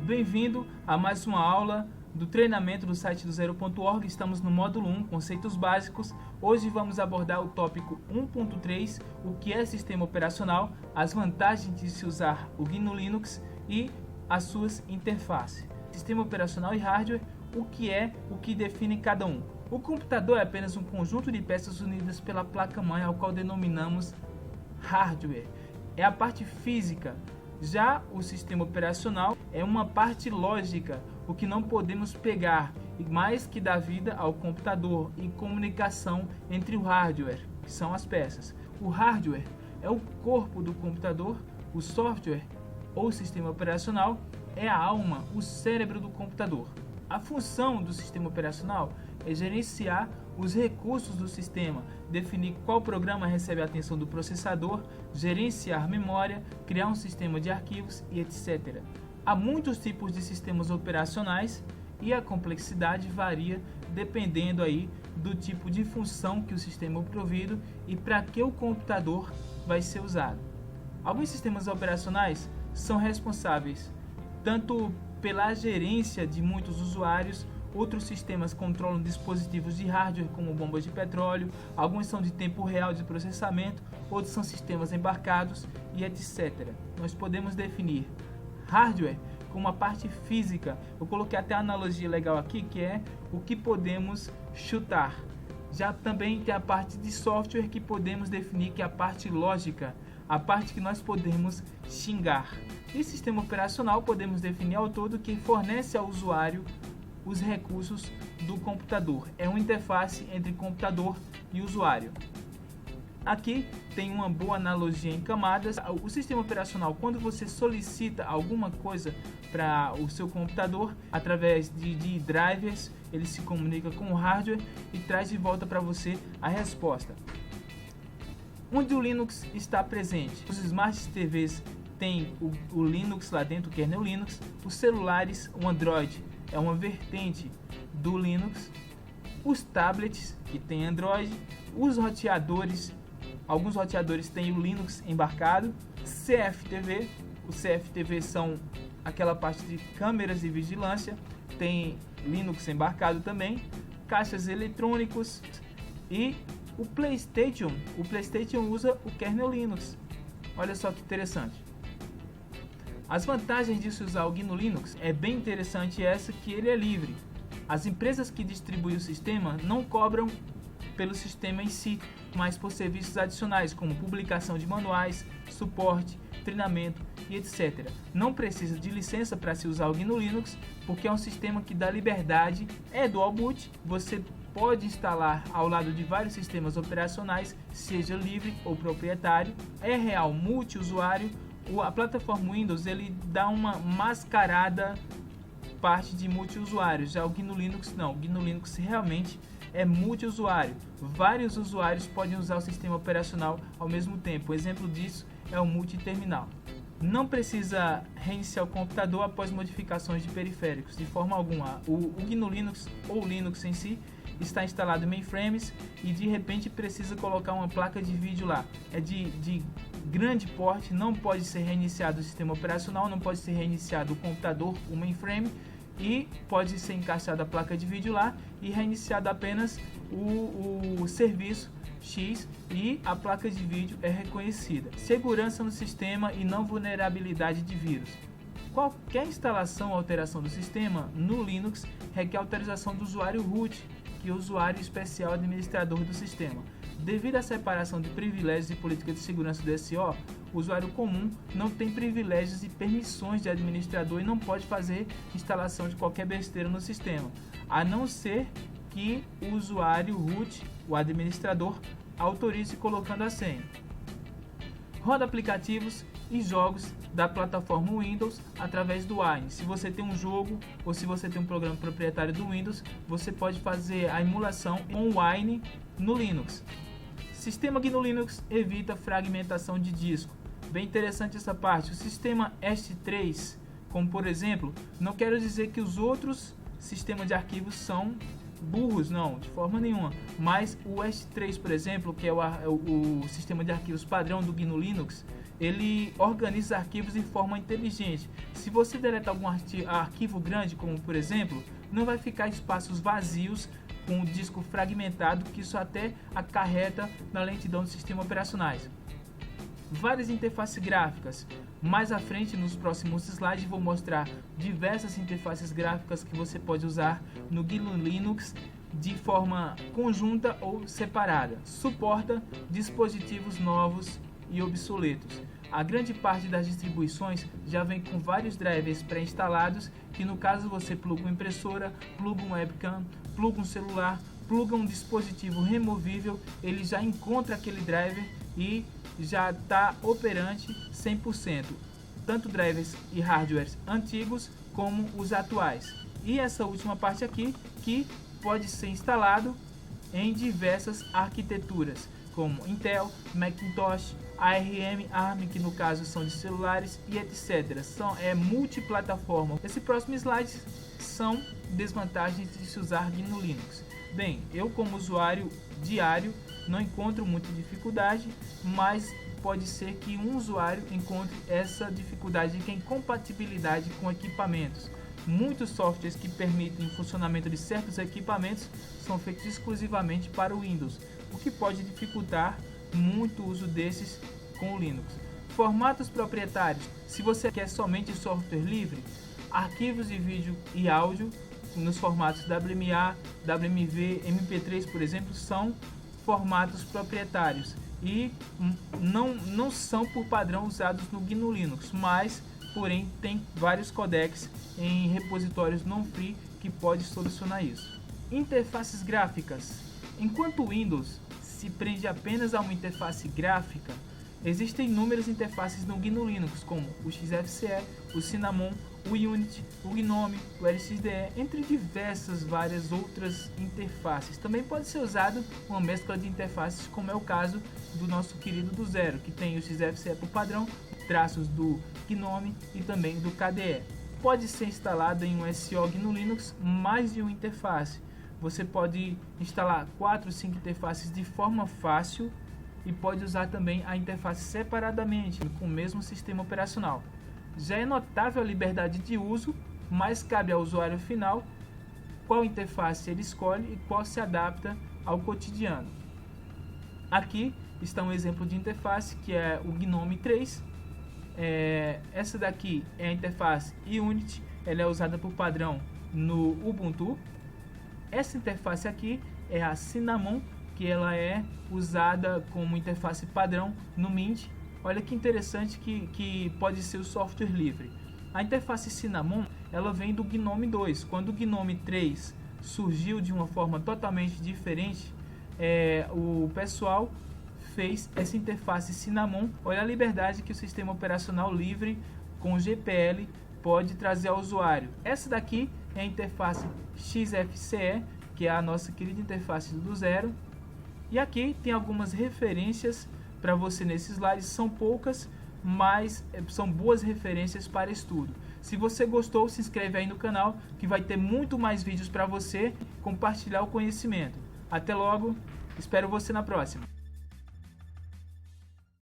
bem-vindo a mais uma aula do treinamento do site do Zero.org. Estamos no módulo 1, conceitos básicos. Hoje vamos abordar o tópico 1.3, o que é sistema operacional, as vantagens de se usar o GNU Linux e as suas interfaces. Sistema operacional e hardware, o que define cada um. O computador é apenas um conjunto de peças unidas pela placa-mãe, ao qual denominamos hardware. É a parte física. Já o sistema operacional é uma parte lógica, o que não podemos pegar, mais que dá vida ao computador e comunicação entre o hardware, que são as peças. O hardware é o corpo do computador, o software ou sistema operacional é a alma, o cérebro do computador. A função do sistema operacional é gerenciar os recursos do sistema, definir qual programa recebe a atenção do processador, gerenciar memória, criar um sistema de arquivos e etc. Há muitos tipos de sistemas operacionais e a complexidade varia dependendo aí do tipo de função que o sistema é provido e para que o computador vai ser usado. Alguns sistemas operacionais são responsáveis tanto pela gerência de muitos usuários. Outros sistemas controlam dispositivos de hardware como bombas de petróleo, alguns são de tempo real de processamento, outros são sistemas embarcados e etc. Nós podemos definir hardware como a parte física. Eu coloquei até a analogia legal aqui, que é o que podemos chutar. Já também tem a parte de software, que podemos definir que é a parte lógica, a parte que nós podemos xingar. E sistema operacional podemos definir ao todo que fornece ao usuário os recursos do computador. É uma interface entre computador e usuário. Aqui tem uma boa analogia em camadas. O sistema operacional, quando você solicita alguma coisa para o seu computador, através de drivers, ele se comunica com o hardware e traz de volta para você a resposta. Onde o Linux está presente? Os Smart TVs têm o Linux lá dentro, o kernel Linux. Os celulares, o Android é uma vertente do Linux. Os tablets, que tem Android. Os roteadores, alguns roteadores têm o Linux embarcado. CFTV, os CFTV são aquela parte de câmeras de vigilância, tem Linux embarcado também. Caixas eletrônicos e o PlayStation usa o kernel Linux. Olha só que interessante. As vantagens de se usar o GNU Linux é bem interessante essa, que ele é livre. As empresas que distribuem o sistema não cobram pelo sistema em si, mas por serviços adicionais como publicação de manuais, suporte, treinamento e etc. Não precisa de licença para se usar o GNU Linux, porque é um sistema que dá liberdade, é dual boot, você pode instalar ao lado de vários sistemas operacionais, seja livre ou proprietário, é real multiusuário. A plataforma Windows ele dá uma mascarada parte de multiusuários, já o GNU Linux não. O GNU Linux realmente é multiusuário. Vários usuários podem usar o sistema operacional ao mesmo tempo. O exemplo disso é o multiterminal. Não precisa reiniciar o computador após modificações de periféricos, de forma alguma. O GNU Linux ou o Linux em si está instalado em mainframes e de repente precisa colocar uma placa de vídeo lá. É de grande porte, não pode ser reiniciado o sistema operacional, não pode ser reiniciado o computador, o mainframe, e pode ser encaixada a placa de vídeo lá e reiniciado apenas o serviço X e a placa de vídeo é reconhecida. Segurança no sistema e não vulnerabilidade de vírus. Qualquer instalação ou alteração do sistema no Linux requer autorização do usuário root, que é o usuário especial administrador do sistema. Devido à separação de privilégios e política de segurança do SO, o usuário comum não tem privilégios e permissões de administrador e não pode fazer instalação de qualquer besteira no sistema, a não ser que o usuário root, o administrador, autorize colocando a senha. Roda aplicativos e jogos da plataforma Windows através do Wine. Se você tem um jogo ou se você tem um programa proprietário do Windows, você pode fazer a emulação com o Wine no Linux. Sistema GNU Linux evita fragmentação de disco. Bem interessante essa parte. O sistema S3, como por exemplo, não quero dizer que os outros sistemas de arquivos são burros, não, de forma nenhuma. Mas o S3, por exemplo, que é o sistema de arquivos padrão do GNU Linux, ele organiza arquivos de forma inteligente. Se você deletar algum arquivo grande, como por exemplo, não vai ficar espaços vazios com o disco fragmentado, que isso até acarreta na lentidão dos sistemas operacionais. Várias interfaces gráficas. Mais à frente, nos próximos slides, vou mostrar diversas interfaces gráficas que você pode usar no GNU Linux de forma conjunta ou separada. Suporta dispositivos novos e obsoletos. A grande parte das distribuições já vem com vários drivers pré-instalados, que no caso você pluga uma impressora, pluga um webcam, pluga um celular, pluga um dispositivo removível, ele já encontra aquele driver e já está operante 100%, tanto drivers e hardwares antigos como os atuais. E essa última parte aqui, que pode ser instalado em diversas arquiteturas, como Intel, Macintosh, ARM, ARM, que no caso são de celulares e etc. É multiplataforma. Esse próximo slide são desvantagens de se usar GNU Linux. Bem, eu como usuário diário não encontro muita dificuldade, mas pode ser que um usuário encontre essa dificuldade que é incompatibilidade com equipamentos. Muitos softwares que permitem o funcionamento de certos equipamentos são feitos exclusivamente para o Windows, o que pode dificultar muito o uso desses com o Linux. Formatos proprietários. Se você quer somente software livre, arquivos de vídeo e áudio nos formatos WMA, WMV, MP3, por exemplo, são formatos proprietários e não são por padrão usados no GNU Linux, mas porém tem vários codecs em repositórios não free que pode solucionar isso. Interfaces gráficas. Enquanto o Windows se prende apenas a uma interface gráfica, existem inúmeras interfaces no GNU Linux, como o XFCE, o Cinnamon, o Unity, o GNOME, o LXDE, entre várias outras interfaces. Também pode ser usado uma mescla de interfaces, como é o caso do nosso querido do Zero, que tem o XFCE por padrão, traços do GNOME e também do KDE. Pode ser instalado em um SO GNU Linux mais de uma interface. Você pode instalar 4 ou 5 interfaces de forma fácil e pode usar também a interface separadamente com o mesmo sistema operacional. Já é notável a liberdade de uso, mas cabe ao usuário final qual interface ele escolhe e qual se adapta ao cotidiano. Aqui está um exemplo de interface que é o GNOME 3. Essa daqui é a interface Unity, ela é usada por padrão no Ubuntu. Essa interface aqui é a Cinnamon, que ela é usada como interface padrão no Mint. Olha que interessante que pode ser o software livre. A interface Cinnamon, ela vem do GNOME 2. Quando o GNOME 3 surgiu de uma forma totalmente diferente, o pessoal fez essa interface Cinnamon. Olha a liberdade que o sistema operacional livre com GPL pode trazer ao usuário. Essa daqui é a interface XFCE, que é a nossa querida interface do Zero. E aqui tem algumas referências para você nesses slides, são poucas, mas são boas referências para estudo. Se você gostou, se inscreve aí no canal, que vai ter muito mais vídeos para você compartilhar o conhecimento. Até logo, espero você na próxima.